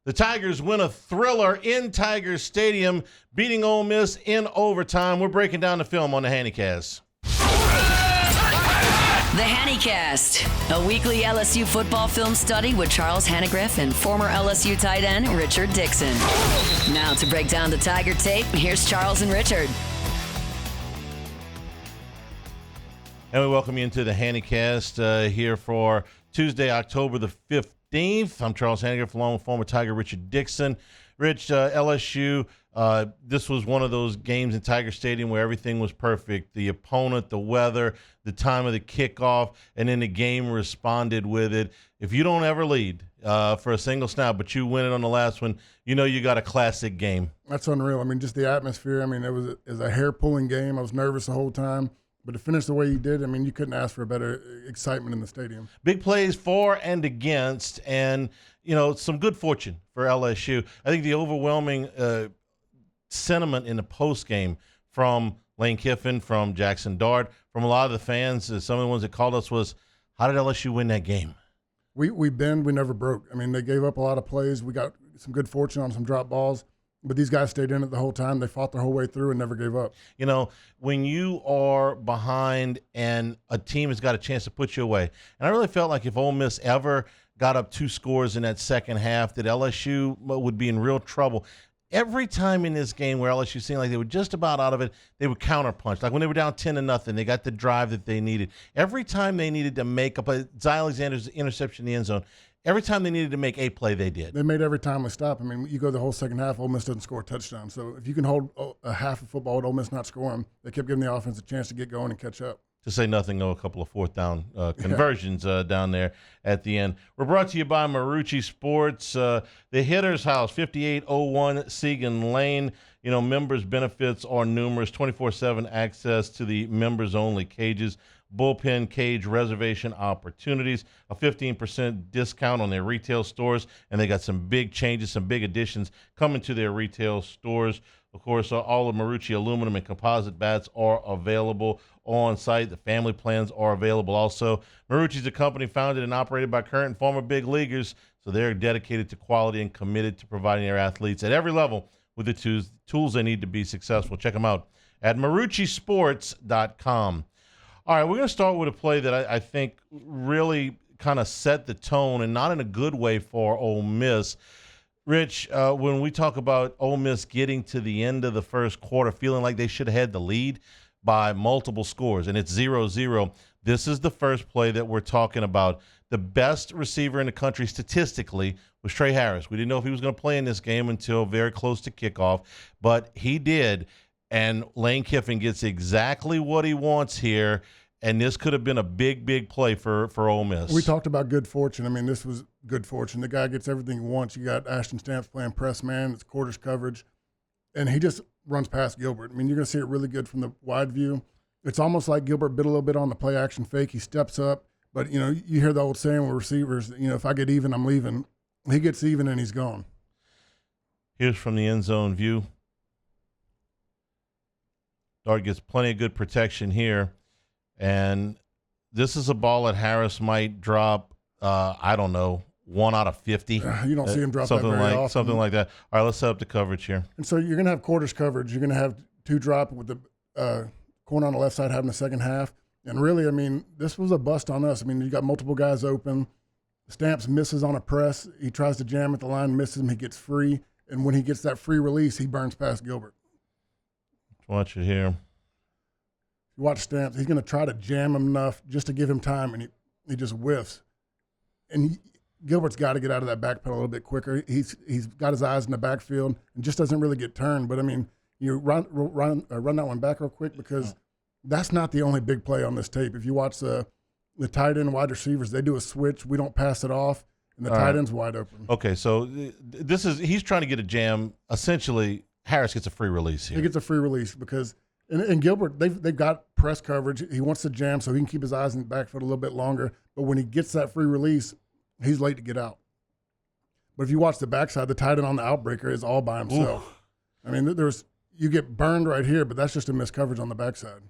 The Tigers win a thriller in Tiger Stadium, beating Ole Miss in overtime. We're breaking down the film on the Handycast. The Handycast, a weekly LSU football film study with Charles Hanagriff and former LSU tight end Richard Dickson. Now to break down the Tiger tape, here's Charles and Richard. And we welcome you into the Handycast here for Tuesday, October the 15th. I'm Charles Hanagriff, along with former Tiger Richard Dickson. Rich, LSU, this was one of those games in Tiger Stadium where everything was perfect. The opponent, the weather, the time of the kickoff, and then the game responded with it. If you don't ever lead for a single snap, but you win it on the last one, you know you got a classic game. That's unreal. I mean, just the atmosphere. I mean, it was a hair-pulling game. I was nervous the whole time. But to finish the way you did, I mean, you couldn't ask for a better excitement in the stadium. Big plays for and against, and, you know, some good fortune for LSU. I think the overwhelming sentiment in the postgame from Lane Kiffin, from Jaxson, from a lot of the fans, some of the ones that called us, was, how did LSU win that game? We bend, we never broke. I mean, they gave up a lot of plays. We got some good fortune on some drop balls. But these guys stayed in it the whole time. They fought their whole way through and never gave up. You know, when you are behind and a team has got a chance to put you away, and I really felt like if Ole Miss ever got up 2 scores in that second half, that LSU would be in real trouble. Every time in this game where LSU seemed like they were just about out of it, they would counterpunch. Like when they were down 10-0, they got the drive that they needed. Every time they needed to make up Zy Alexander's interception in the end zone, every time they needed to make a play, they did. They made every time we stop. I mean, you go the whole second half, Ole Miss doesn't score a touchdown. So if you can hold a half of football with Ole Miss not scoring, they kept giving the offense a chance to get going and catch up. To say nothing, a couple of fourth down conversions down there at the end. We're brought to you by Marucci Sports. The Hitter's House, 5801 Segan Lane. You know, members' benefits are numerous, 24/7 access to the members-only cages, bullpen cage reservation opportunities, a 15% discount on their retail stores, and they got some big changes, some big additions coming to their retail stores. Of course, all of Marucci aluminum and composite bats are available on site. The family plans are available also. Marucci's a company founded and operated by current and former big leaguers, so they're dedicated to quality and committed to providing their athletes at every level with the tools they need to be successful. Check them out at maruccisports.com. All right, we're going to start with a play that I think really kind of set the tone, and not in a good way, for Ole Miss. Rich, when we talk about Ole Miss getting to the end of the first quarter feeling like they should have had the lead by multiple scores, and it's 0-0, this is the first play that we're talking about. The best receiver in the country statistically was Trey Harris. We didn't know if he was going to play in this game until very close to kickoff, but he did. And Lane Kiffin gets exactly what he wants here, and this could have been a big, big play for Ole Miss. We talked about good fortune. I mean, this was good fortune. The guy gets everything he wants. You got Ashton Stamps playing press man. It's quarters coverage. And he just runs past Gilbert. I mean, you're going to see it really good from the wide view. It's almost like Gilbert bit a little bit on the play action fake. He steps up. But, you know, you hear the old saying with receivers, you know, if I get even, I'm leaving. He gets even and he's gone. Here's from the end zone view. Dart gets plenty of good protection here. And this is a ball that Harris might drop, I don't know, 1 out of 50. You don't see him drop that very often. Something like that. All right, let's set up the coverage here. And so you're going to have quarters coverage. You're going to have 2 drop with the corner on the left side having the second half. And really, I mean, this was a bust on us. I mean, you got multiple guys open. Stamps misses on a press. He tries to jam at the line, misses him. He gets free. And when he gets that free release, he burns past Gilbert. Let's watch it here. You watch Stamps, he's going to try to jam him enough just to give him time, and he just whiffs. And Gilbert's got to get out of that back pedal a little bit quicker. He's got his eyes in the backfield and just doesn't really get turned. But, I mean, you run that one back real quick, because that's not the only big play on this tape. If you watch the tight end wide receivers, they do a switch. We don't pass it off, and the tight end's wide open. Okay, so he's trying to get a jam. Essentially, Harris gets a free release here. He gets a free release because – and Gilbert, they've got press coverage. He wants to jam so he can keep his eyes in the backfield a little bit longer. But when he gets that free release, he's late to get out. But if you watch the backside, the tight end on the outbreaker is all by himself. Oof. I mean, you get burned right here, but that's just a missed coverage on the backside.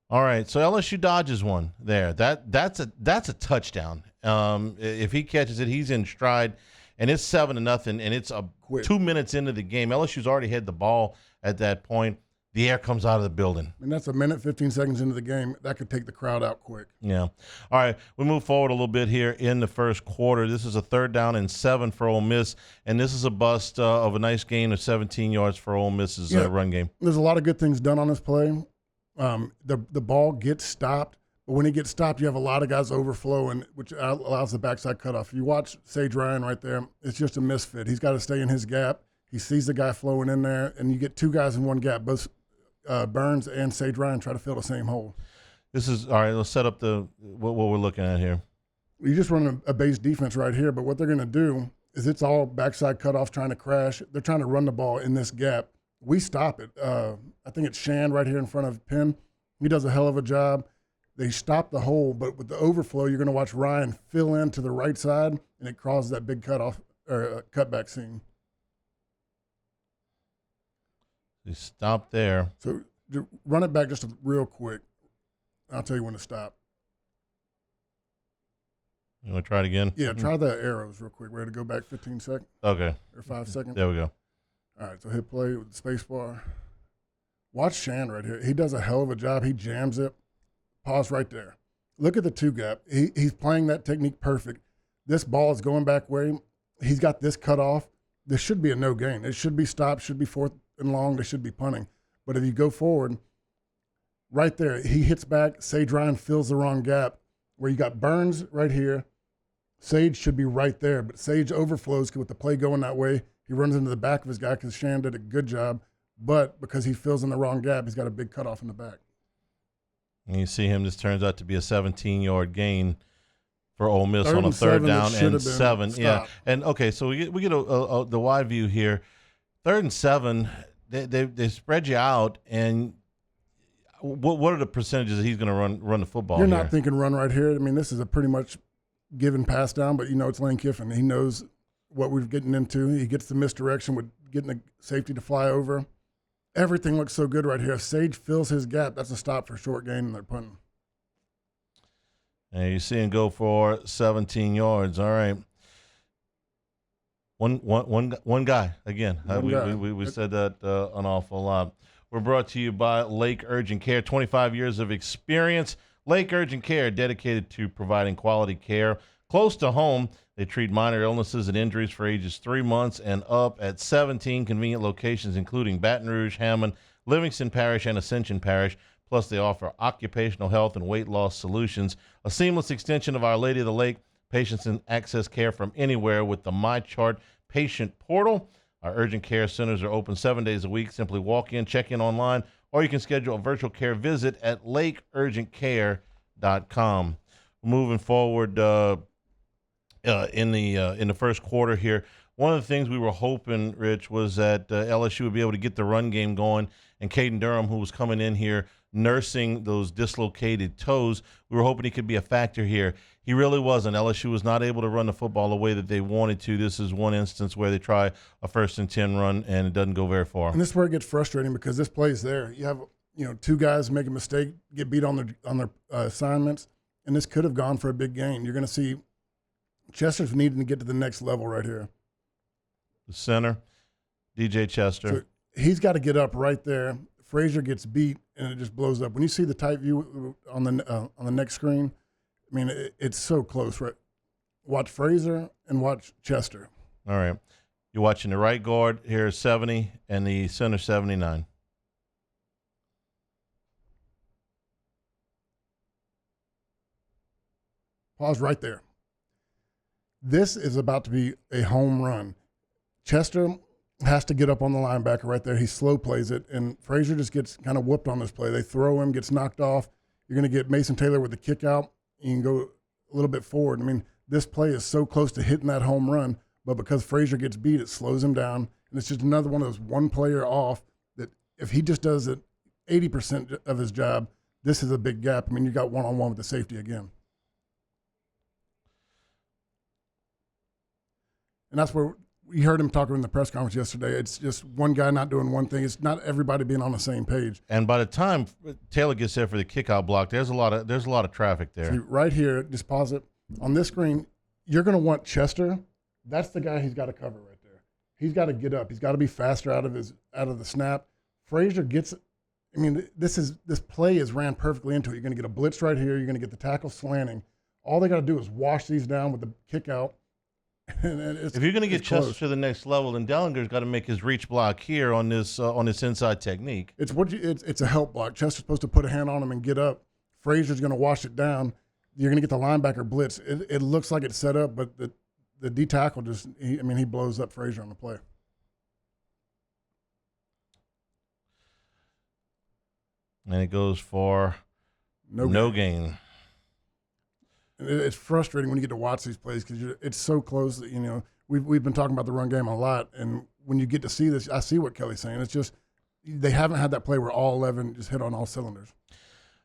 All right, so LSU dodges one there. That's a touchdown. If he catches it, he's in stride. and it's 7-0, and it's Quick. 2 minutes into the game. LSU's already had the ball at that point. The air comes out of the building. And that's a minute, 15 seconds into the game. That could take the crowd out quick. Yeah. All right, we move forward a little bit here in the first quarter. This is a 3rd down and 7 for Ole Miss, and this is a bust of a nice gain of 17 yards for Ole Miss's run game. There's a lot of good things done on this play. The ball gets stopped, but when it gets stopped, you have a lot of guys overflowing, which allows the backside cutoff. If you watch Sage Ryan right there, it's just a misfit. He's got to stay in his gap. He sees the guy flowing in there, and you get 2 guys in one gap. Both Burns and Sage Ryan try to fill the same hole. This is all right. Let's set up what we're looking at here. You just run a base defense right here, but what they're going to do is it's all backside cutoffs trying to crash. They're trying to run the ball in this gap. We stop it. I think it's Shand right here in front of Penn. He does a hell of a job. They stop the hole, but with the overflow, you're going to watch Ryan fill in to the right side, and it causes that big cutoff or cutback seam. You stop there. So run it back just real quick. I'll tell you when to stop. You want to try it again? Yeah, try the arrows real quick. Ready to go back 15 seconds? Okay. Or 5 seconds? There we go. All right, so hit play with the space bar. Watch Shand right here. He does a hell of a job. He jams it. Pause right there. Look at the 2 gap. He's playing that technique perfect. This ball is going back way. He's got this cut off. This should be a no gain. It should be stopped, should be 4th and long. They should be punting. But if you go forward, right there, he hits back. Sage Ryan fills the wrong gap where you got Burns right here. Sage should be right there, but Sage overflows with the play going that way. He runs into the back of his guy because Shand did a good job, but because he fills in the wrong gap, he's got a big cutoff in the back. And you see him. This turns out to be a 17-yard gain for Ole Miss on a 3rd 7, down and 7. Stop. Yeah, and okay, so we get the wide view here. 3rd and 7. They spread you out, and what are the percentages that he's going to run the football? You're here? not thinking run right here. I mean, this is a pretty much given pass down, but it's Lane Kiffin. He knows what we're getting into. He gets the misdirection with getting the safety to fly over. Everything looks so good right here. If Sage fills his gap, that's a stop for short gain, and they're punting. And you see him go for 17 yards. All right. One guy again. We said that an awful lot. We're brought to you by Lake Urgent Care. 25 years of experience. Lake Urgent Care, dedicated to providing quality care close to home. They treat minor illnesses and injuries for ages 3 months and up at 17 convenient locations, including Baton Rouge, Hammond, Livingston Parish, and Ascension Parish. Plus, they offer occupational health and weight loss solutions. A seamless extension of Our Lady of the Lake. Patients can access care from anywhere with the MyChart patient portal. Our urgent care centers are open 7 days a week. Simply walk in, check in online, or you can schedule a virtual care visit at lakeurgentcare.com. Moving forward in the first quarter here, one of the things we were hoping, Rich, was that LSU would be able to get the run game going, and Caden Durham, who was coming in here nursing those dislocated toes, we were hoping he could be a factor here. He really wasn't. LSU was not able to run the football the way that they wanted to. This is one instance where they try a 1st and 10 run, and it doesn't go very far. And this is where it gets frustrating because this play's there. You have 2 guys make a mistake, get beat on their assignments, and this could have gone for a big gain. You're going to see Chester's needing to get to the next level right here. The center, DJ Chester. So he's got to get up right there. Frazier gets beat, and it just blows up. When you see the tight view on the next screen, I mean, it's so close, right? Watch Frazier and watch Chester. All right. You're watching the right guard here, 70, and the center, 79. Pause right there. This is about to be a home run. Chester has to get up on the linebacker right there. He slow plays it, and Frazier just gets kind of whooped on this play. They throw him, gets knocked off. You're going to get Mason Taylor with the kick out. You can go a little bit forward. I mean, this play is so close to hitting that home run, but because Frazier gets beat, it slows him down. And it's just another one of those one player off that if he just does it 80% of his job, this is a big gap. I mean, you got one-on-one with the safety again. And that's where you heard him talking in the press conference yesterday. It's just one guy not doing one thing. It's not everybody being on the same page. And by the time Taylor gets there for the kickout block, there's a lot of traffic there. See, right here, just pause it. On this screen, you're going to want Chester That's the guy he's got to cover right there. He's got to get up. He's got to be faster out of the snap. Frazier gets. I mean, this play is ran perfectly into it. You're going to get a blitz right here. You're going to get the tackle slanting. All they got to do is wash these down with the kick out. If you're going to get Chester to the next level, then Dellinger's got to make his reach block here on this inside technique. It's a help block. Chester's supposed to put a hand on him and get up. Frazier's going to wash it down. You're going to get the linebacker blitz. It looks like it's set up, but the D tackle he blows up Frazier on the play. And it goes for no gain. It's frustrating when you get to watch these plays because it's so close that, we've been talking about the run game a lot. And when you get to see this, I see what Kelly's saying. It's just they haven't had that play where all 11 just hit on all cylinders.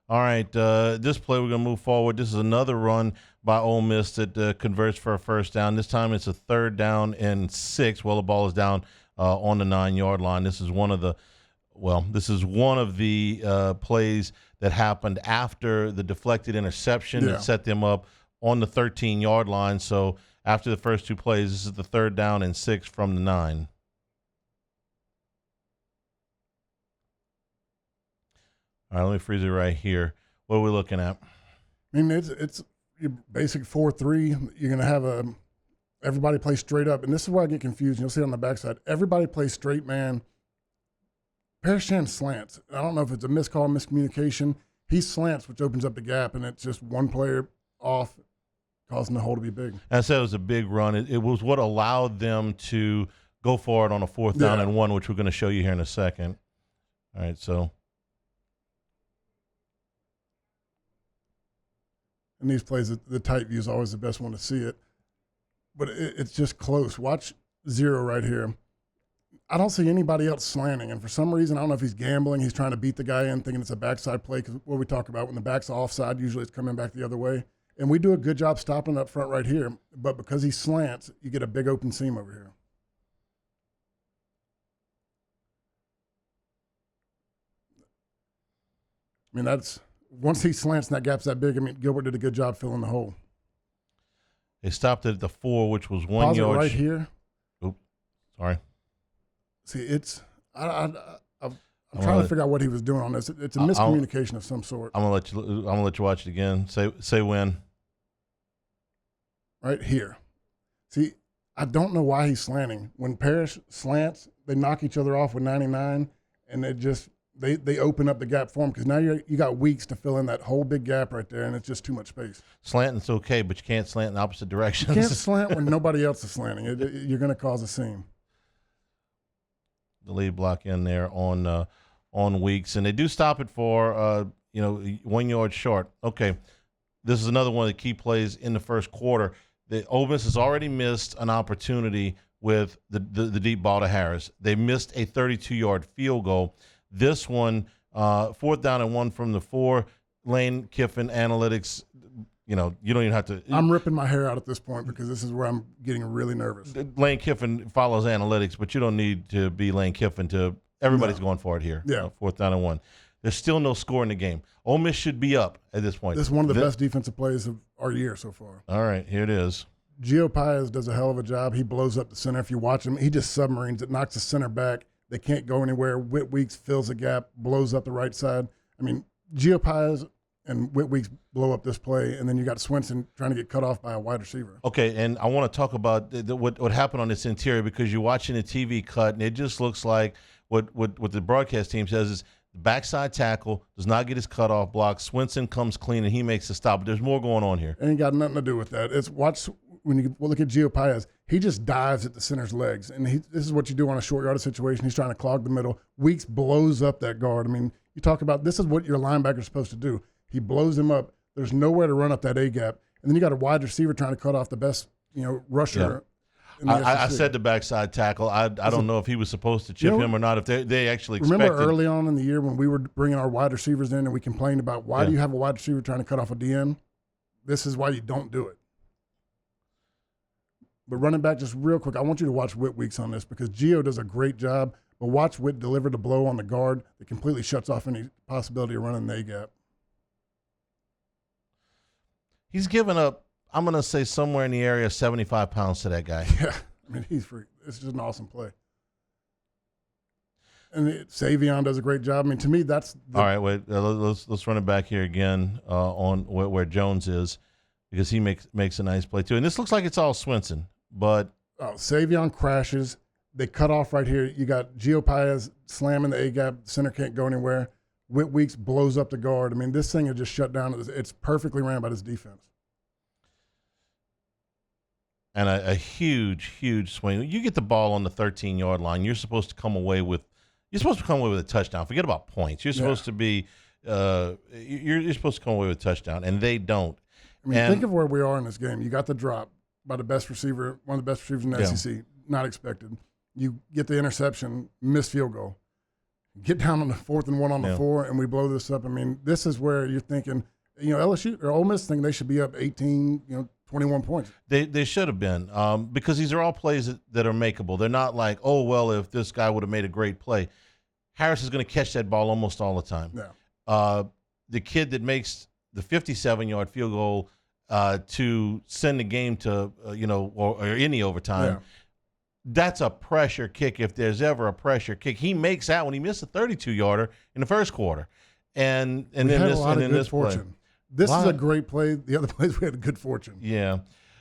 All right, this play we're going to move forward. This is another run by Ole Miss that converts for a first down. This time it's a 3rd down and 6. Well, the ball is down on the 9-yard line. This is one of the plays that happened after the deflected interception that set them up on the 13-yard line. So after the first 2 plays, this is the 3rd down and 6 from the 9. All right, let me freeze it right here. What are we looking at? I mean, it's your basic 4-3. You're going to have everybody play straight up. And this is where I get confused. You'll see it on the backside. Everybody plays straight man. Parrish slants. I don't know if it's a miscall, miscommunication. He slants, which opens up the gap, and it's just one player off, causing the hole to be big. I said it was a big run. It was what allowed them to go for it on a 4th down and 1, which we're going to show you here in a second. All right, so. In these plays, the tight view is always the best one to see it. But it's just close. Watch 0 right here. I don't see anybody else slanting. And for some reason, I don't know if he's gambling. He's trying to beat the guy in, thinking it's a backside play. Because what we talk about, when the back's offside, usually it's coming back the other way. And we do a good job stopping up front right here. But because he slants, you get a big open seam over here. I mean, once he slants and that gap's that big, Gilbert did a good job filling the hole. They stopped it at the 4, which was 1 yard. Right here. Oops, sorry. See, I'm trying to figure out what he was doing on this. It's a miscommunication of some sort. I'm gonna let you watch it again. Say when. Right here. See, I don't know why he's slanting. When Parrish slants, they knock each other off with 99, and they open up the gap for him because now you got Weeks to fill in that whole big gap right there, and it's just too much space. Slanting's okay, but you can't slant in opposite directions. You can't slant when nobody else is slanting. You're going to cause a seam. The lead block in there on Weeks, and they do stop it for 1 yard short. Okay, this is another one of the key plays in the first quarter. The Ole Miss has already missed an opportunity with the deep ball to Harris. They missed a 32-yard field goal. This one, 4th down and 1 from the 4. Lane Kiffin analytics. You don't even have to. I'm ripping my hair out at this point because this is where I'm getting really nervous. Lane Kiffin follows analytics, but you don't need to be Lane Kiffin to. Everybody's going for it here. Yeah. 4th down and 1. There's still no score in the game. Ole Miss should be up at this point. This is one of the best defensive plays of our year so far. All right, here it is. Gio Paez does a hell of a job. He blows up the center. If you watch him, he just submarines it, knocks the center back. They can't go anywhere. Whit Weeks fills the gap, blows up the right side. Gio Paez and Whit Weeks blow up this play, and then you got Swinson trying to get cut off by a wide receiver. Okay, and I want to talk about what happened on this interior because you're watching the TV cut, and it just looks like what the broadcast team says is the backside tackle does not get his cutoff block. Swinson comes clean, and he makes the stop. But there's more going on here. It ain't got nothing to do with that. When you look at Gio Paez, he just dives at the center's legs. And this is what you do on a short yardage situation. He's trying to clog the middle. Weeks blows up that guard. You talk about this is what your linebacker's supposed to do. He blows him up. There's nowhere to run up that A-gap. And then you got a wide receiver trying to cut off the best rusher. Yeah. I said the backside tackle. I don't know if he was supposed to chip him or not, if they actually expected. Remember early on in the year when we were bringing our wide receivers in and we complained about why do you have a wide receiver trying to cut off a DN? This is why you don't do it. But running back, just real quick, I want you to watch Whit Weeks on this because Gio does a great job. But watch Whit deliver the blow on the guard that completely shuts off any possibility of running the A-gap. He's given up I'm going to say somewhere in the area of 75 pounds to that guy. Yeah, I mean, he's free. It's just an awesome play. And Savion does a great job. I mean, to me, that's all right. Wait, let's run it back here again on where Jones is, because he makes a nice play too. And this looks like it's all Swinson, but Savion crashes. They cut off right here. You got Gio Paez slamming the A gap. Center can't go anywhere. Whit Weeks blows up the guard. I mean, this thing is just shut down. It's perfectly ran by this defense. And a huge swing. You get the ball on the 13-yard line, you're supposed to come away with a touchdown. Forget about points. You're supposed to be you're supposed to come away with a touchdown, and they don't. I mean, think of where we are in this game. You got the drop by the best receiver, one of the best receivers in the SEC, not expected. You get the interception, missed field goal. Get down on the 4th and 1 on the 4, and we blow this up. I mean, this is where you're thinking, LSU or Ole Miss think they should be up 18, 21 points. They should have been, because these are all plays that are makeable. They're not like, oh, well, if this guy would have made a great play. Harris is going to catch that ball almost all the time. Yeah. The kid that makes the 57-yard field goal to send the game to, or any overtime, that's a pressure kick if there's ever a pressure kick. He makes that when he missed a 32-yarder in the first quarter. And then this fortune. play. This is a great play. The other plays we had good fortune. Yeah.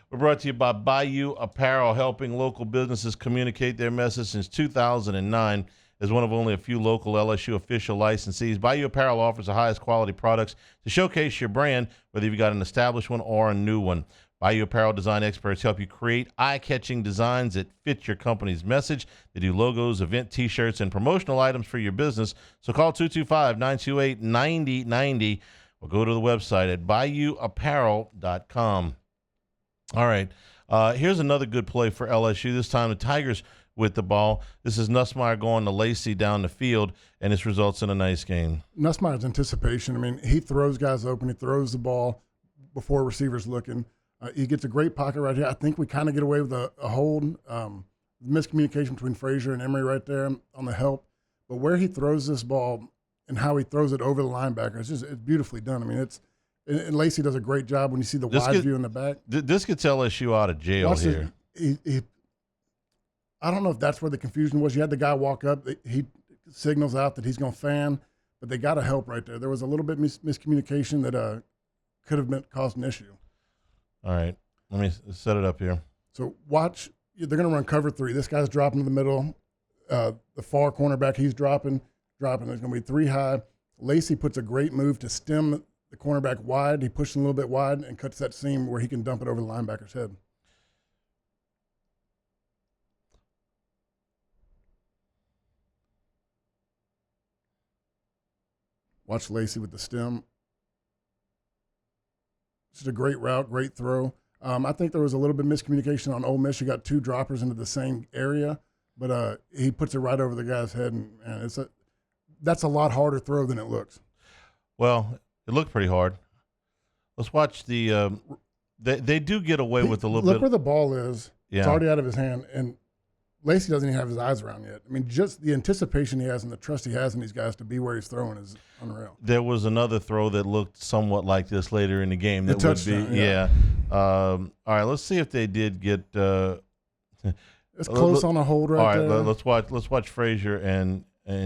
We're brought to you by Bayou Apparel, helping local businesses communicate their message since 2009. As one of only a few local LSU official licensees, Bayou Apparel offers the highest quality products to showcase your brand, whether you've got an established one or a new one. Bayou Apparel design experts help you create eye-catching designs that fit your company's message. They do logos, event T-shirts, and promotional items for your business. So call 225-928-9090 or go to the website at bayouapparel.com. All right, here's another good play for LSU. This time the Tigers with the ball. This is Nussmeier going to Lacey down the field, and this results in a nice game. Nussmeier's anticipation. I mean, he throws guys open. He throws the ball before receivers looking. He gets a great pocket right here. I think we kind of get away with a hold. Miscommunication between Frazier and Emery right there on the help. But where he throws this ball and how he throws it over the linebacker, it's beautifully done. I mean, and Lacey does a great job when you see the wide view in the back. This gets LSU out of jail here. I don't know if that's where the confusion was. You had the guy walk up. He signals out that he's going to fan, but they got to help right there. There was a little bit miscommunication that could have caused an issue. All right. Let me set it up here. So watch. They're going to run cover 3. This guy's dropping to the middle. The far cornerback, he's dropping. There's going to be 3 high. Lacey puts a great move to stem the cornerback wide. He pushes him a little bit wide and cuts that seam where he can dump it over the linebacker's head. Watch Lacey with the stem. It's a great route, great throw. I think there was a little bit of miscommunication on Ole Miss. You got 2 droppers into the same area, but he puts it right over the guy's head, and that's a lot harder throw than it looks. Well, it looked pretty hard. Let's watch the they do get away with a little bit. Look where the ball is. Yeah. It's already out of his hand, and Lacey doesn't even have his eyes around yet. I mean, just the anticipation he has and the trust he has in these guys to be where he's throwing is unreal. There was another throw that looked somewhat like this later in the game. That would be, yeah. All right, let's see if they did get. It's close on a hold right there. All right, let's watch Frazier and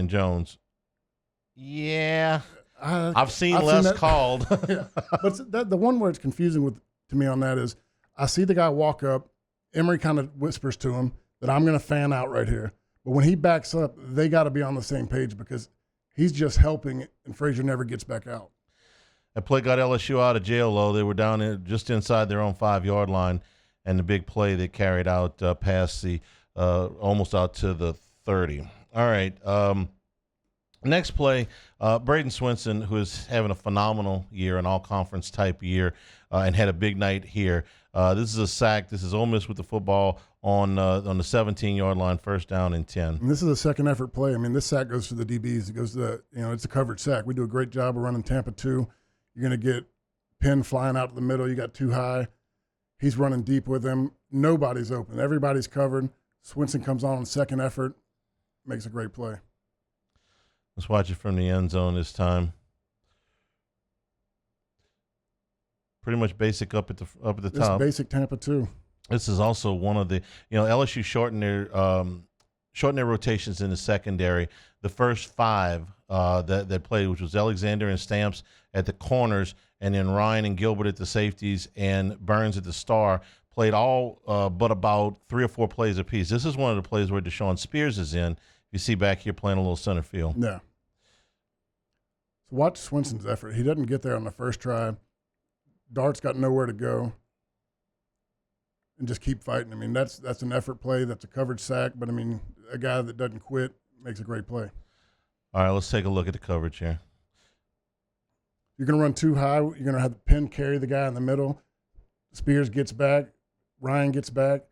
Jones. Yeah, I've seen less called. Yeah. But the one where it's confusing to me on that is I see the guy walk up. Emery kind of whispers to him that I'm going to fan out right here. But when he backs up, they got to be on the same page because he's just helping, and Frazier never gets back out. That play got LSU out of jail, though. They were down just inside their own 5-yard line, and the big play they carried out past the almost out to the 30. All right. Next play, Braden Swinson, who is having a phenomenal year, an all-conference type year, and had a big night here. This is a sack. This is Ole Miss with the football on the 17-yard line, first down and 10. And this is a second effort play. I mean, this sack goes to the DBs. It goes to it's a covered sack. We do a great job of running Tampa 2. You're going to get Penn flying out to the middle. You got 2 high. He's running deep with him. Nobody's open. Everybody's covered. Swinson comes on second effort, makes a great play. Let's watch it from the end zone this time. pretty much basic up at the This top. basic Tampa too. This is also one of the, LSU shortened their rotations in the secondary. The first 5 that played, which was Alexander and Stamps at the corners, and then Ryan and Gilbert at the safeties, and Burns at the star, played all but about 3 or 4 plays apiece. This is one of the plays where Deshaun Spears is in. You see back here playing a little center field. Yeah. So watch Swinson's effort. He doesn't get there on the first try. Dart's got nowhere to go. And just keep fighting. I mean, that's an effort play. That's a coverage sack. But, I mean, a guy that doesn't quit makes a great play. All right, let's take a look at the coverage here. You're going to run too high. You're going to have the pin carry the guy in the middle. Spears gets back. Ryan gets back.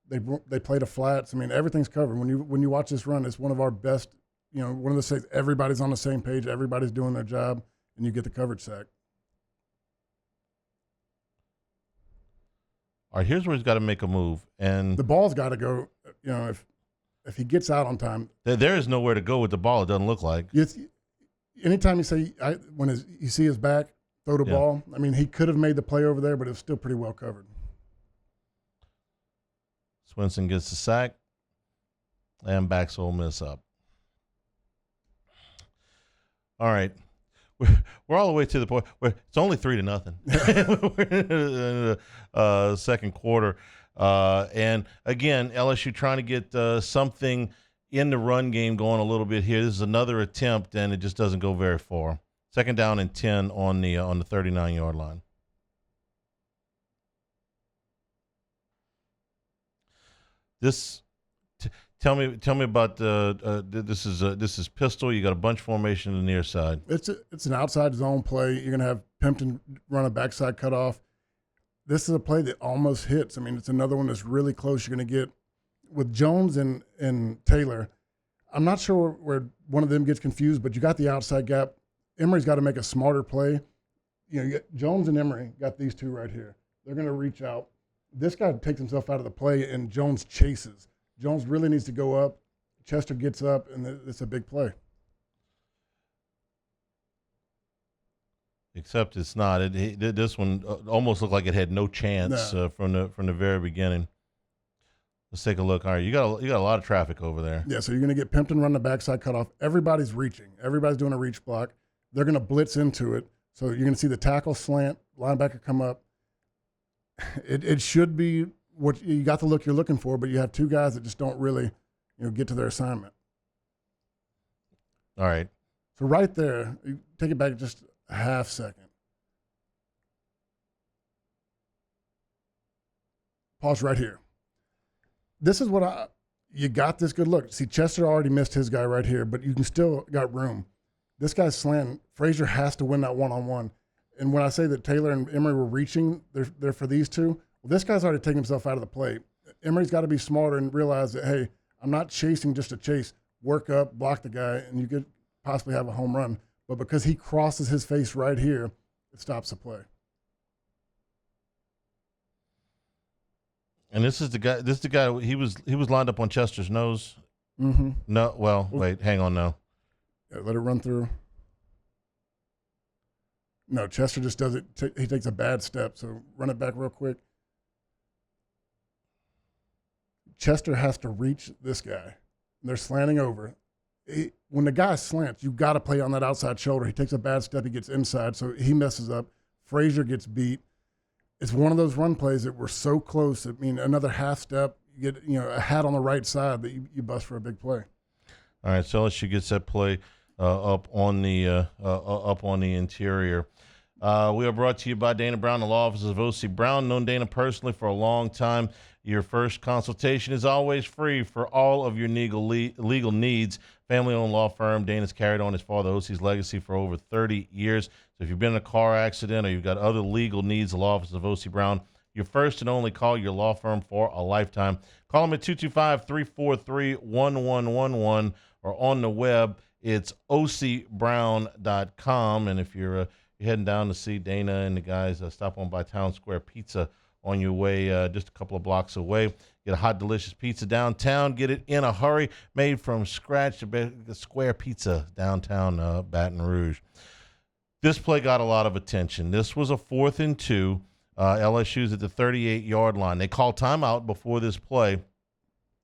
They play the flats. I mean, everything's covered. When you watch this run, it's one of our best, one of the saves. Everybody's on the same page. Everybody's doing their job, and you get the coverage sack. All right, here's where he's got to make a move. And The ball's got to go, if he gets out on time. there is nowhere to go with the ball, it doesn't look like. Anytime you say, you see his back, throw the Yeah. ball, I mean, he could have made the play over there, but it was still pretty well covered. Swinson gets the sack and backs Ole Miss up. All right. We're all the way to the point where it's only 3-0. We're in the second quarter. And, again, LSU trying to get something in the run game going a little bit here. This is another attempt, and it just doesn't go very far. 2nd down and 10 on the 39-yard line. This tell me about this is pistol. You got a bunch formation on the near side. It's an outside zone play. You're going to have Pimpton run a backside cutoff. This is a play that almost hits. I mean, it's another one that's really close. You're going to get with Jones and Taylor. I'm not sure where one of them gets confused, but you got the outside gap. Emory's got to make a smarter play. You get Jones and Emory got these two right here. They're going to reach out. This guy takes himself out of the play, and Jones chases. Jones really needs to go up. Chester gets up, and it's a big play. Except it's not. This one almost looked like it had no chance from the very beginning. Let's take a look. All right, you got a lot of traffic over there. Yeah, so you're going to get Pimpton run the backside cutoff. Everybody's reaching. Everybody's doing a reach block. They're going to blitz into it. So you're going to see the tackle slant, linebacker come up. It should be what you got the look you're looking for, but you have 2 guys that just don't really, get to their assignment. All right. So right there, you take it back just a half second. Pause right here. This is what you got this good look. See, Chester already missed his guy right here, but you can still got room. This guy's slanting. Frazier has to win that one-on-one. And when I say that Taylor and Emory were reaching, they're for these two. Well, this guy's already taken himself out of the play. Emory's got to be smarter and realize that, hey, I'm not chasing just to chase. Work up, block the guy, and you could possibly have a home run. But because he crosses his face right here, it stops the play. And this is the guy. This is the guy. He was lined up on Chester's nose. Mm-hmm. No, well, wait, hang on now. Yeah, let it run through. No, Chester just does it. He takes a bad step, so run it back real quick. Chester has to reach this guy. They're slanting over. When the guy slants, you got to play on that outside shoulder. He takes a bad step. He gets inside, so he messes up. Frazier gets beat. It's one of those run plays that were so close. I mean, another half step, you get a hat on the right side that you bust for a big play. All right, so LSU gets that play up on the interior. We are brought to you by Dana Brown, the law offices of O.C. Brown. Known Dana personally for a long time. Your first consultation is always free for all of your legal needs. Family-owned law firm. Dana's carried on his father O.C.'s legacy for over 30 years. So if you've been in a car accident or you've got other legal needs, the law offices of O.C. Brown, your first and only call, your law firm for a lifetime. Call them at 225-343-1111 or on the web, it's ocbrown.com. And if you're heading down to see Dana and the guys, stop on by Town Square Pizza on your way just a couple of blocks away. Get a hot, delicious pizza downtown. Get it in a hurry, made from scratch. The Square Pizza downtown Baton Rouge. This play got a lot of attention. This was a 4th and 2. LSU's at the 38-yard line. They call timeout before this play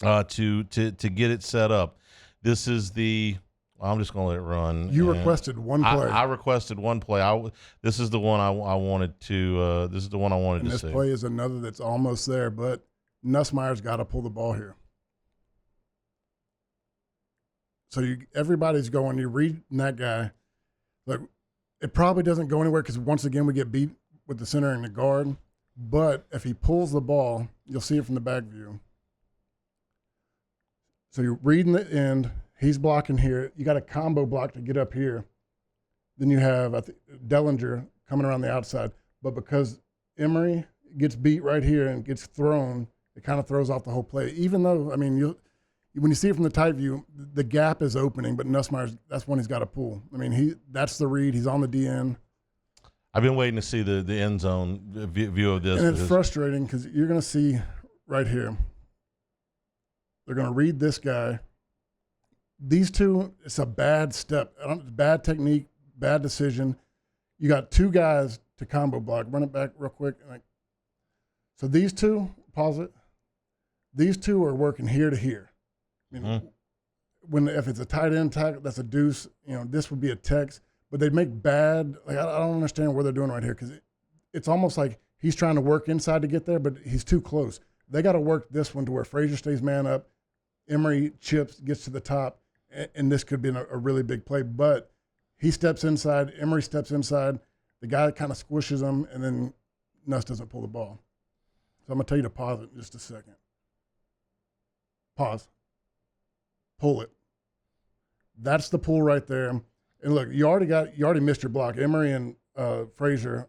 to get it set up. This is the I'm just going to let it run. You requested one play. I requested one play. This is the one I wanted to. This is the one I wanted to see. This play is another that's almost there, but Nussmeier's got to pull the ball here. So everybody's going. You're reading that guy. Look, it probably doesn't go anywhere because once again we get beat with the center and the guard. But if he pulls the ball, you'll see it from the back view. So you're reading the end. He's blocking here. You got a combo block to get up here. Then you have Dellinger coming around the outside. But because Emery gets beat right here and gets thrown, it kind of throws off the whole play. Even though, I mean, when you see it from the tight view, the gap is opening, but Nussmeier's, that's when he's got to pull. I mean, that's the read. He's on the DN. I've been waiting to see the end zone view of this. And it's frustrating because you're going to see right here, they're going to read this guy. These two, it's a bad step, bad technique, bad decision. You got two guys to combo block. Run it back real quick. So these two, pause it. These two are working here to here. I mean, if it's a tight end tackle, that's a deuce. This would be a text. But they make bad. I don't understand what they're doing right here because it's almost like he's trying to work inside to get there, but he's too close. They got to work this one to where Frazier stays man up, Emery chips, gets to the top, and this could be a really big play. But he steps inside, Emery steps inside, the guy kind of squishes him, and then Nuss doesn't pull the ball. So I'm going to tell you to pause it in just a second. Pause. Pull it. That's the pull right there. And look, you already missed your block. Emery and Frazier,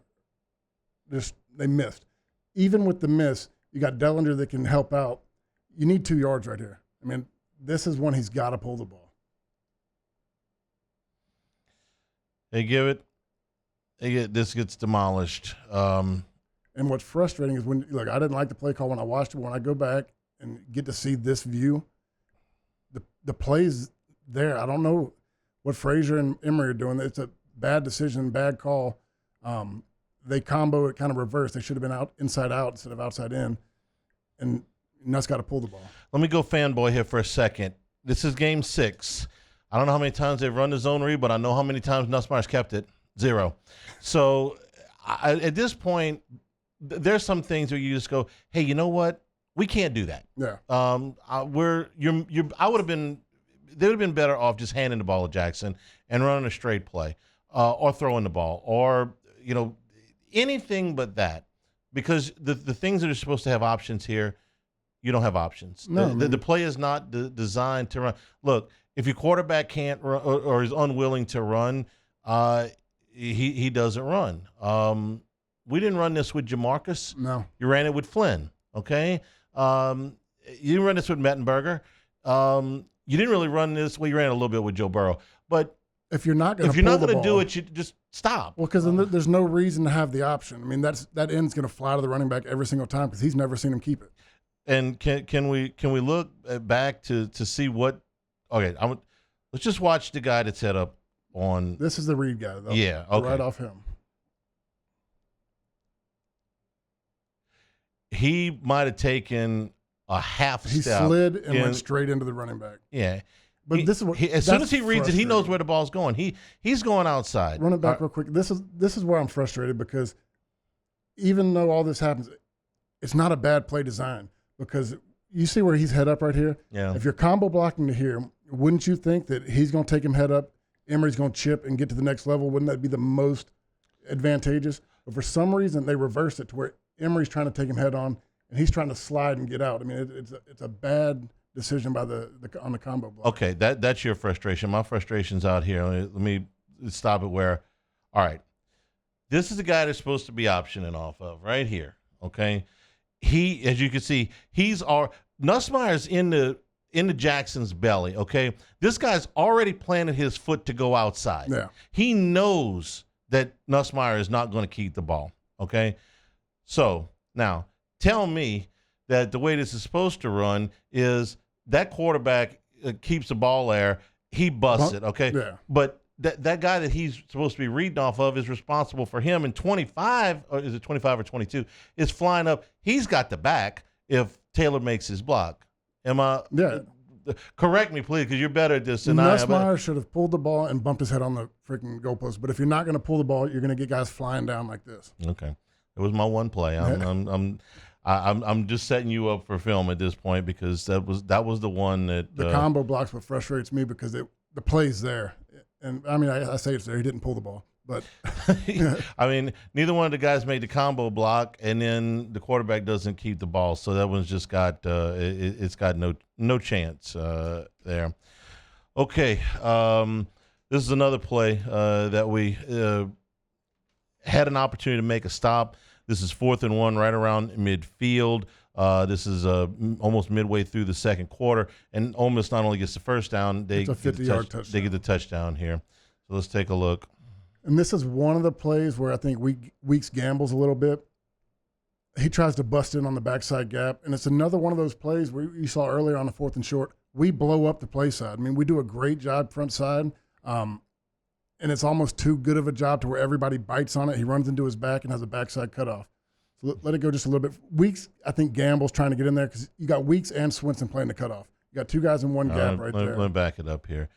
they missed. Even with the miss, you got Dellinger that can help out. You need 2 yards right here. I mean, this is when he's got to pull the ball. They give it. This gets demolished. And what's frustrating is I didn't like the play call when I watched it. When I go back and get to see this view, the play's there. I don't know what Frazier and Emery are doing. It's a bad decision, bad call. They combo it kind of reverse. They should have been out inside out instead of outside in. And Nuss got to pull the ball. Let me go fanboy here for a second. This is game 6. I don't know how many times they've run the zone read, but I know how many times Nussmeier's kept it. 0. So at this point, there's some things where you just go, hey, you know what? We can't do that. Yeah. I would have been. They would have been better off just handing the ball to Jaxson and running a straight play, or throwing the ball, or anything but that. Because the things that are supposed to have options here, you don't have options. No, the play is not designed to run. Look, if your quarterback can't run or is unwilling to run, he doesn't run. We didn't run this with Jamarcus. No. You ran it with Flynn, okay? You didn't run this with Mettenberger. You didn't really run this. Well, you ran a little bit with Joe Burrow. But if you're not going to do it, you just stop. Well, because there's no reason to have the option. I mean, that end's going to fly to the running back every single time because he's never seen him keep it. And can we look back to see what? Okay, let's just watch the guy that's set up on. This is the read guy, though. Yeah, okay. Right off him. He might have taken a half step. He slid and went straight into the running back. Yeah. But this is what as soon as he reads it, he knows where the ball's going. He's going outside. Run it back real quick. This is where I'm frustrated because even though all this happens, it's not a bad play design because you see where he's head up right here. Yeah. If you're combo blocking to here, wouldn't you think that he's going to take him head up, Emery's going to chip and get to the next level? Wouldn't that be the most advantageous? But for some reason, they reversed it to where Emery's trying to take him head on and he's trying to slide and get out. I mean, it's a bad decision by on the combo block. Okay, that's your frustration. My frustration's out here. Let me stop it where, all right, this is the guy that's supposed to be optioning off of right here, okay? He, as you can see, Nussmeier's in the Jackson's belly, okay? This guy's already planted his foot to go outside. Yeah. He knows that Nussmeier is not going to keep the ball, okay? So now tell me that the way this is supposed to run is that quarterback keeps the ball there, he busts it, okay? Yeah. But that guy that he's supposed to be reading off of is responsible for him. And 25, or is it 25 or 22, is flying up. He's got the back if Taylor makes his block. Am I? Yeah. Correct me, please, because you're better at this than I am. Nussmeier should have pulled the ball and bumped his head on the freaking goalpost. But if you're not going to pull the ball, you're going to get guys flying down like this. Okay, it was my one play. I'm just setting you up for film at this point because that was the one that the combo blocks what frustrates me because the play's there. And I mean, I say it's there. He didn't pull the ball, but I mean, neither one of the guys made the combo block, and then the quarterback doesn't keep the ball, so that one's just got it's got no chance there. Okay, this is another play that we had an opportunity to make a stop. This is 4th and 1, right around midfield. This is almost midway through the second quarter, and Ole Miss not only gets the first down, it's a 50-yard touchdown. They get the touchdown here. So let's take a look. And this is one of the plays where I think Weeks gambles a little bit. He tries to bust in on the backside gap, and it's another one of those plays where you saw earlier on the 4th and short. We blow up the play side. I mean, we do a great job front side, and it's almost too good of a job to where everybody bites on it. He runs into his back and has a backside cutoff. So let it go just a little bit. Weeks, I think, gambles trying to get in there because you got Weeks and Swinson playing the cutoff. You got two guys in one gap right there. Let me back it up here.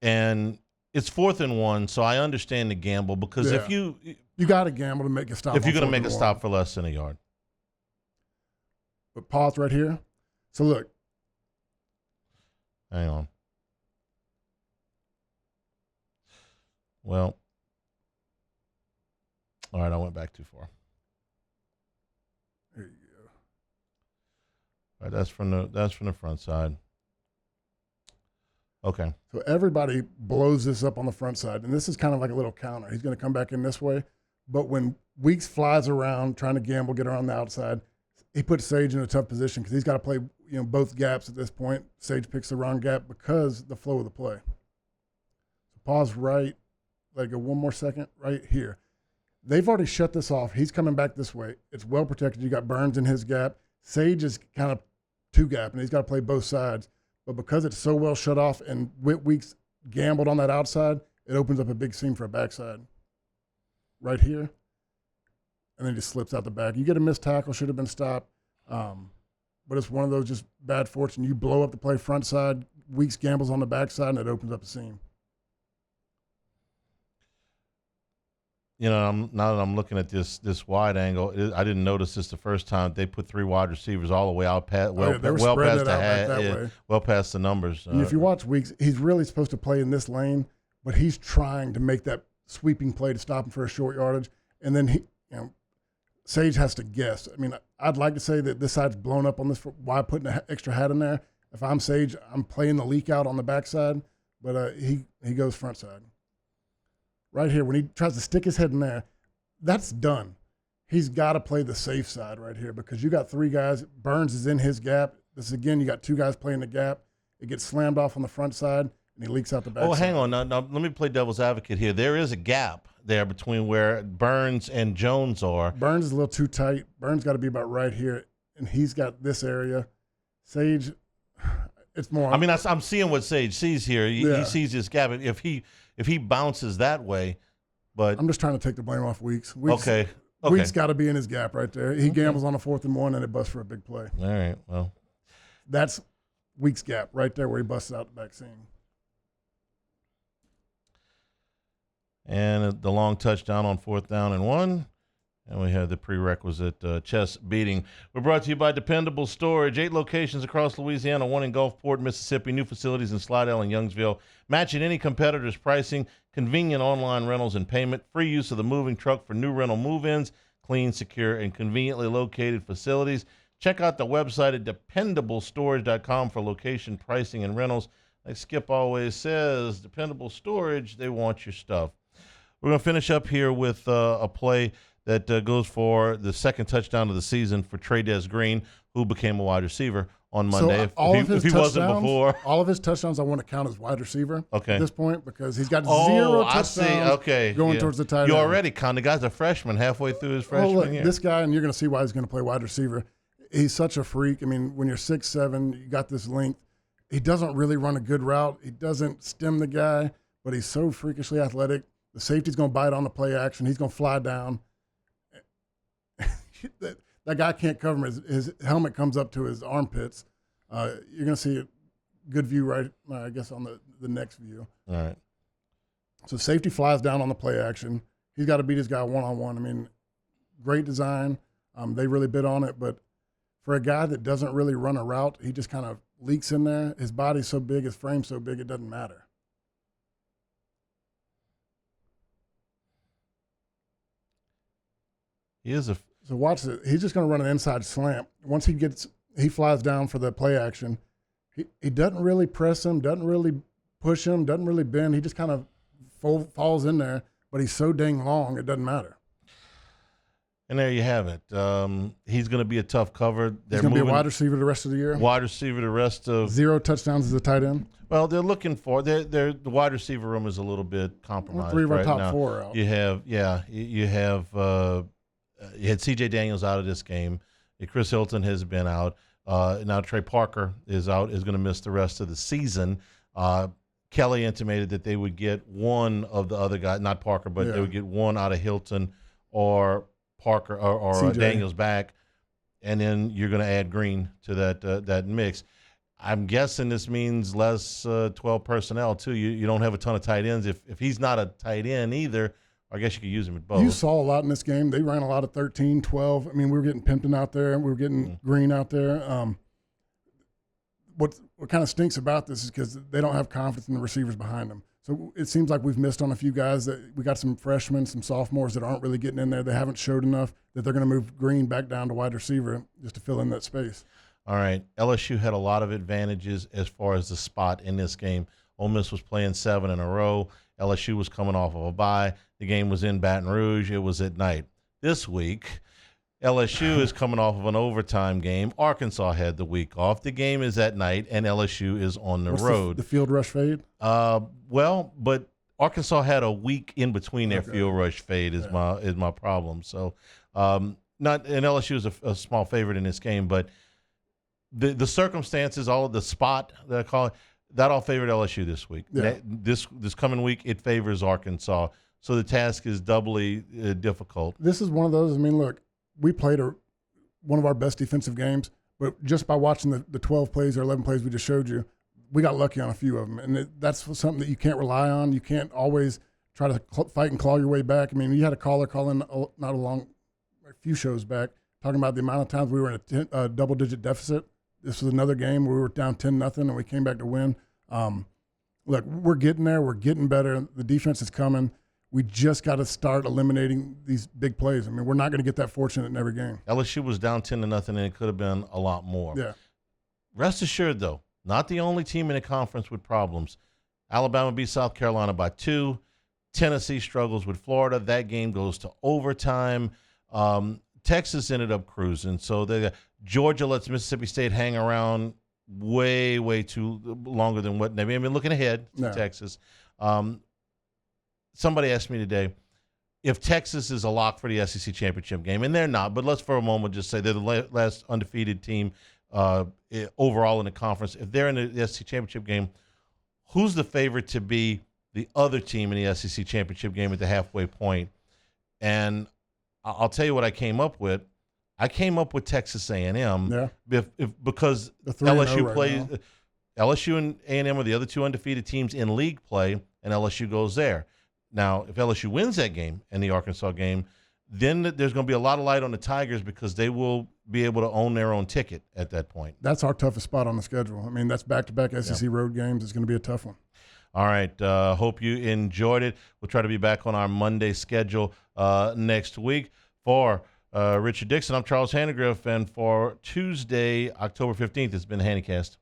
And it's 4th and 1, so I understand the gamble because if you got to gamble to make a stop. If you're going to make a stop for less than a yard. But pause right here. So look. Hang on. Well, all right, I went back too far. There you go. All right, that's from the front side. Okay. So everybody blows this up on the front side, and this is kind of like a little counter. He's going to come back in this way, but when Weeks flies around trying to gamble, get around the outside, he puts Sage in a tough position because he's got to play both gaps at this point. Sage picks the wrong gap because the flow of the play. So pause right. Let it go one more second right here. They've already shut this off. He's coming back this way. It's well protected. You got Burns in his gap. Sage is kind of two gap, and he's got to play both sides. But because it's so well shut off and Weeks gambled on that outside, it opens up a big seam for a backside. Right here. And then he just slips out the back. You get a missed tackle, should have been stopped. But it's one of those just bad fortune. You blow up the play front side, Weeks gambles on the backside, and it opens up a seam. Now that I'm looking at this wide angle, I didn't notice this the first time. They put three wide receivers all the way out past well past the numbers. And if you watch Weeks, he's really supposed to play in this lane, but he's trying to make that sweeping play to stop him for a short yardage, and then Sage has to guess. I mean, I'd like to say that this side's blown up on this. Why putting an extra hat in there? If I'm Sage, I'm playing the leak out on the backside, but he goes front side. Right here, when he tries to stick his head in there, that's done. He's got to play the safe side right here because you got three guys. Burns is in his gap. This is, again, you got two guys playing the gap. It gets slammed off on the front side, and he leaks out the back side. Hang on. Now, let me play devil's advocate here. There is a gap there between where Burns and Jones are. Burns is a little too tight. Burns got to be about right here, and he's got this area. Sage, it's more. I mean, I'm seeing what Sage sees here. He sees this gap. If he bounces that way, but I'm just trying to take the blame off Weeks. Okay. Weeks got to be in his gap right there. He gambles on a 4th and 1, and it busts for a big play. All right. Well, that's Weeks' gap right there where he busts out the back seam. And the long touchdown on 4th down and 1. And we have the prerequisite chest beating. We're brought to you by Dependable Storage. 8 locations across Louisiana, 1 in Gulfport, Mississippi, new facilities in Slidell and Youngsville. Matching any competitor's pricing, convenient online rentals and payment, free use of the moving truck for new rental move-ins, clean, secure, and conveniently located facilities. Check out the website at dependablestorage.com for location, pricing, and rentals. Like Skip always says, Dependable Storage, they want your stuff. We're going to finish up here with a play that goes for the second touchdown of the season for Trey Green, who became a wide receiver on Monday. So if he wasn't before. All of his touchdowns I want to count as wide receiver at this point because he's got 0 touchdowns going towards the tight end. You already count. The guy's a freshman halfway through his freshman year. This guy, and you're going to see why he's going to play wide receiver. He's such a freak. I mean, when you're 6'7", you got this length. He doesn't really run a good route. He doesn't stem the guy, but he's so freakishly athletic. The safety's going to bite on the play action. He's going to fly down. That guy can't cover him. His helmet comes up to his armpits. You're going to see a good view right, I guess, on the next view. All right. So safety flies down on the play action. He's got to beat his guy one-on-one. I mean, great design. They really bid on it, but for a guy that doesn't really run a route, he just kind of leaks in there. His body's so big, his frame's so big, it doesn't matter. So watch it. He's just going to run an inside slant. Once he flies down for the play action. He doesn't really press him, doesn't really push him, doesn't really bend. He just kind of falls in there, but he's so dang long, it doesn't matter. And there you have it. He's going to be a tough cover. He's going to be a wide receiver the rest of the year. Wide receiver the rest of 0 touchdowns as a tight end. Well, they're looking for the wide receiver room is a little bit compromised. 3 of our right top now. 4 are out. You had C.J. Daniels out of this game. Chris Hilton has been out. Now Trey Parker is out. Is going to miss the rest of the season. Kelly intimated that they would get one of the other guys, not Parker, but they would get one out of Hilton or Parker or Daniels back, and then you're going to add Green to that mix. I'm guessing this means less 12 personnel too. You don't have a ton of tight ends. If he's not a tight end either, I guess you could use him at both. You saw a lot in this game. They ran a lot of 13, 12. I mean, we were getting Pimpton out there, and we were getting Green out there. What kind of stinks about this is because they don't have confidence in the receivers behind them. So it seems like we've missed on a few guys. That we got some freshmen, some sophomores that aren't really getting in there. They haven't showed enough that they're going to move Green back down to wide receiver just to fill in that space. All right. LSU had a lot of advantages as far as the spot in this game. Ole Miss was playing 7 in a row. LSU was coming off of a bye. The game was in Baton Rouge. It was at night. This week, LSU is coming off of an overtime game. Arkansas had the week off. The game is at night, and LSU is on the road. The field rush fade? Well, but Arkansas had a week in between their field rush fade is my problem. So, and LSU is a small favorite in this game, but the circumstances, all of the spot that I call it, that all favored LSU this week. Yeah. This coming week, it favors Arkansas. So the task is doubly difficult. This is one of those. I mean, look, we played one of our best defensive games, but just by watching the 12 plays or 11 plays we just showed you, we got lucky on a few of them. And that's something that you can't rely on. You can't always try to fight and claw your way back. I mean, you had a caller call in a few shows back talking about the amount of times we were in a double-digit deficit. This was another game where we were down 10-0 and we came back to win. Look, we're getting there. We're getting better. The defense is coming. We just got to start eliminating these big plays. I mean, we're not going to get that fortunate in every game. LSU was down 10-0, and it could have been a lot more. Yeah. Rest assured, though, not the only team in the conference with problems. Alabama beat South Carolina by 2. Tennessee struggles with Florida. That game goes to overtime. Texas ended up cruising. So Georgia lets Mississippi State hang around way, way too longer than what they've been looking ahead to Texas. Somebody asked me today if Texas is a lock for the SEC championship game, and they're not, but let's for a moment just say they're the last undefeated team overall in the conference. If they're in the SEC championship game, who's the favorite to be the other team in the SEC championship game at the halfway point? And I'll tell you what I came up with. I came up with Texas A&M because LSU plays. Right, LSU and A&M are the other two undefeated teams in league play, and LSU goes there. Now, if LSU wins that game and the Arkansas game, then there's going to be a lot of light on the Tigers because they will be able to own their own ticket at that point. That's our toughest spot on the schedule. I mean, that's back-to-back SEC road games. It's going to be a tough one. All right. Hope you enjoyed it. We'll try to be back on our Monday schedule next week. For Richard Dickson, I'm Charles Hanagriff, and for Tuesday, October 15th, it's been the Handycast.